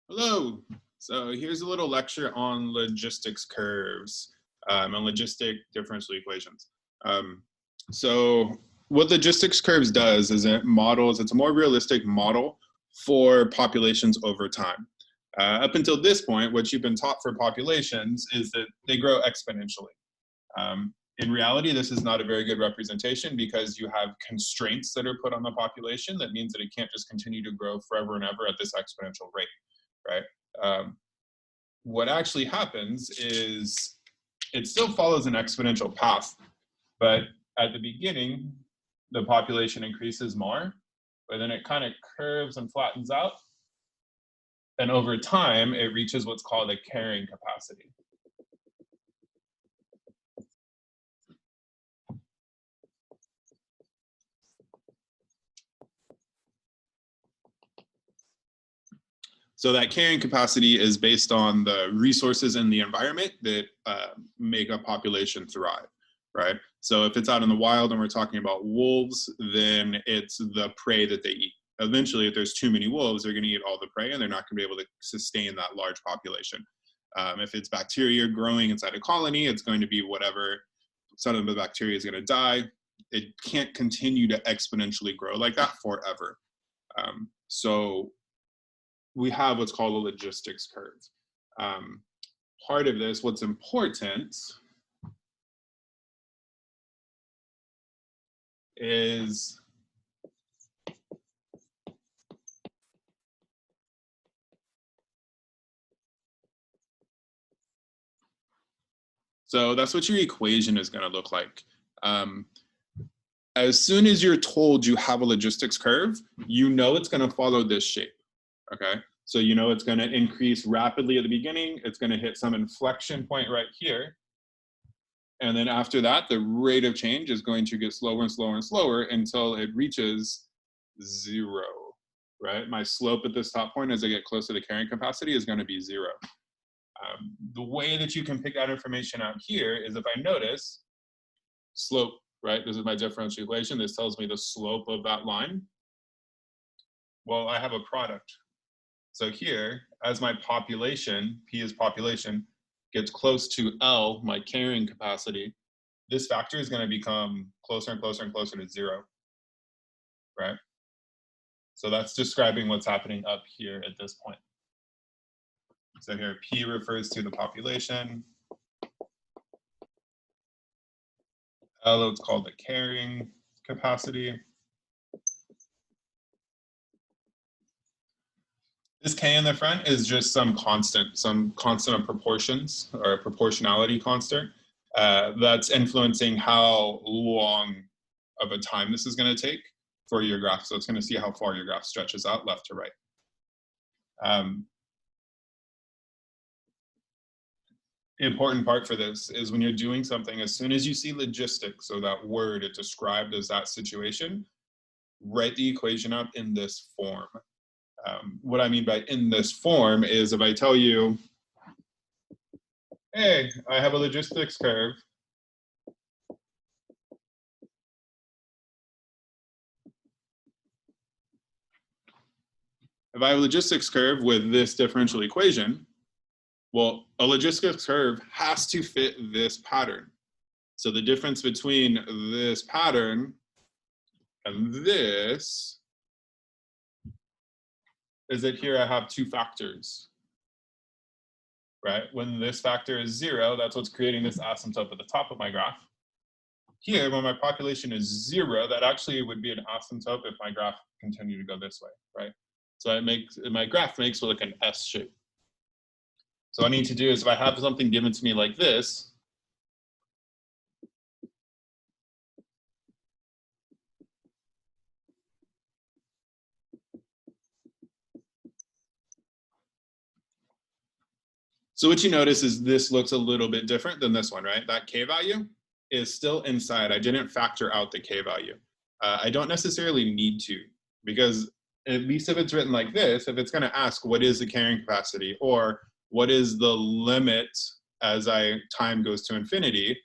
Hello. So here's a little lecture on logistics curves and logistic differential equations. Um, so what logistics curves does is it's a more realistic model for populations over time. Up until this point, what you've been taught for populations is that they grow exponentially. In reality, this is not a very good representation because you have constraints that are put on the population. That means that it can't just continue to grow forever and ever at this exponential rate, right? Um, what actually happens is it still follows an exponential path, but at the beginning, the population increases more, but then it kind of curves and flattens out. And over time, it reaches what's called a carrying capacity. So that carrying capacity is based on the resources in the environment that make a population thrive, right? So if it's out in the wild and we're talking about wolves, then it's the prey that they eat. Eventually, if there's too many wolves, they're going to eat all the prey and they're not going to be able to sustain that large population. If it's bacteria growing inside a colony, it's going to be whatever, some of the bacteria is going to die. It can't continue to exponentially grow like that forever. So we have what's called a logistics curve. Part of this, what's important is so that's what your equation is going to look like. As soon as you're told you have a logistics curve, you know it's going to follow this shape, okay? So you know it's going to increase rapidly at the beginning. It's going to hit some inflection point right here. And then after that, the rate of change is going to get slower and slower and slower until it reaches 0, right? My slope at this top point as I get close to the carrying capacity is going to be 0. The way that you can pick that information out here is if I notice slope, right? This is my differential equation. This tells me the slope of that line. Well, I have a product. So here, as my population, P is population, gets close to L, my carrying capacity, this factor is going to become closer and closer and closer to 0, right? So that's describing what's happening up here at this point. So here, P refers to the population. L is called the carrying capacity. This K in the front is just some constant of proportions or a proportionality constant that's influencing how long of a time this is going to take for your graph. So it's going to see how far your graph stretches out left to right. Important part for this is when you're doing something, as soon as you see logistics, so that word, it's described as that situation, write the equation up in this form. What I mean by in this form is if I tell you, hey, I have a logistics curve. If I have a logistics curve with this differential equation, well, a logistics curve has to fit this pattern. So the difference between this pattern and this is that here I have 2 factors, right? When this factor is 0, that's what's creating this asymptote at the top of my graph. Here, when my population is 0, that actually would be an asymptote if my graph continued to go this way, right? So my graph makes like an S shape. So what I need to do is if I have something given to me like this, so what you notice is this looks a little bit different than this one, right? That K value is still inside. I didn't factor out the K value. I don't necessarily need to, because at least if it's written like this, if it's going to ask what is the carrying capacity or what is the limit as time goes to infinity,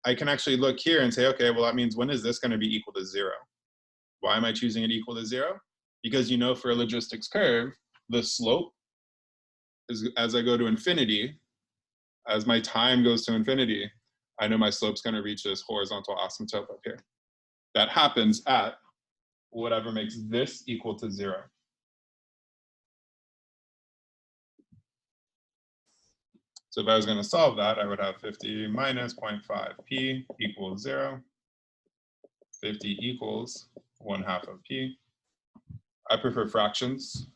I can actually look here and say, okay, well, that means when is this going to be equal to 0? Why am I choosing it equal to 0? Because you know for a logistics curve, the slope as I go to infinity, as my time goes to infinity, I know my slope's going to reach this horizontal asymptote up here. That happens at whatever makes this equal to 0. So if I was going to solve that, I would have 50 minus 0.5 p equals 0. 50 equals 1/2 of p. I prefer fractions.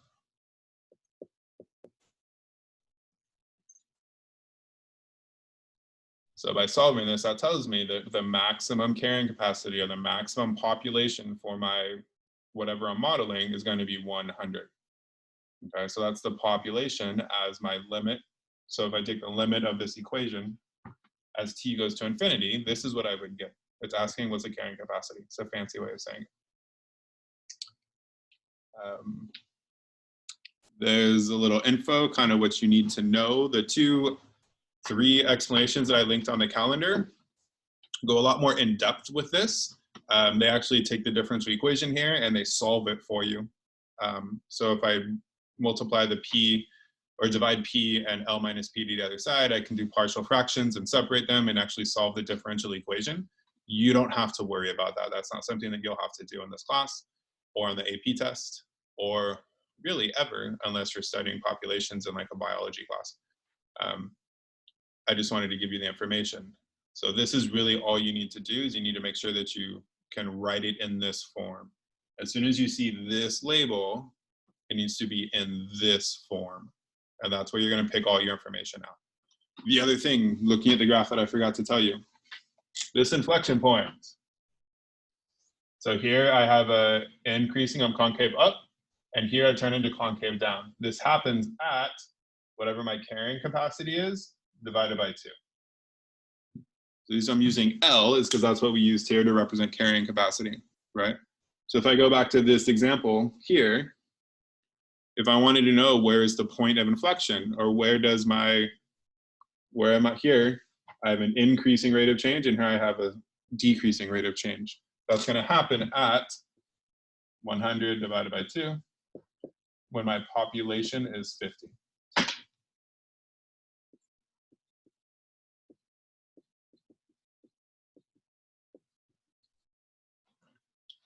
So by solving this, that tells me that the maximum carrying capacity or the maximum population for my whatever I'm modeling is going to be 100. Okay, so that's the population as my limit. So if I take the limit of this equation as t goes to infinity, this is what I would get. It's asking what's the carrying capacity. It's a fancy way of saying it. There's a little info, kind of what you need to know. The 3 explanations that I linked on the calendar go a lot more in depth with this. They actually take the differential equation here and they solve it for you. So if I multiply the p or divide p and L minus p to the other side, I can do partial fractions and separate them and actually solve the differential equation. You don't have to worry about that. That's not something that you'll have to do in this class or on the AP test or really ever unless you're studying populations in like a biology class. I just wanted to give you the information. So this is really all you need to do is you need to make sure that you can write it in this form. As soon as you see this label, it needs to be in this form. And that's where you're going to pick all your information out. The other thing, looking at the graph that I forgot to tell you, this inflection point. So here I have a increasing of concave up, and here I turn into concave down. This happens at whatever my carrying capacity is, divided by 2. So the reason I'm using L is because that's what we used here to represent carrying capacity, right? So if I go back to this example here, if I wanted to know where is the point of inflection or where am I here, I have an increasing rate of change and here I have a decreasing rate of change. That's going to happen at 100 divided by 2 when my population is 50.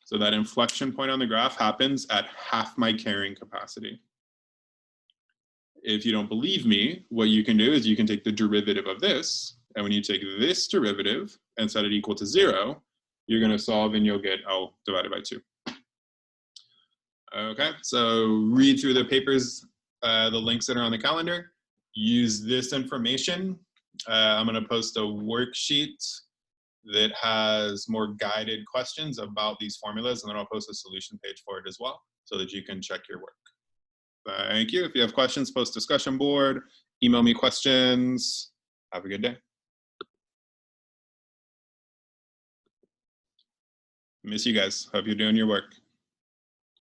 So that inflection point on the graph happens at half my carrying capacity. If you don't believe me, what you can do is you can take the derivative of this, and when you take this derivative and set it equal to 0, you're going to solve and you'll get L divided by 2. Okay, so read through the papers, the links that are on the calendar. Use this information. I'm going to post a worksheet that has more guided questions about these formulas, and then I'll post a solution page for it as well so that you can check your work. Thank you. If you have questions, post discussion board, email me questions. Have a good day. Miss you guys. Hope you're doing your work.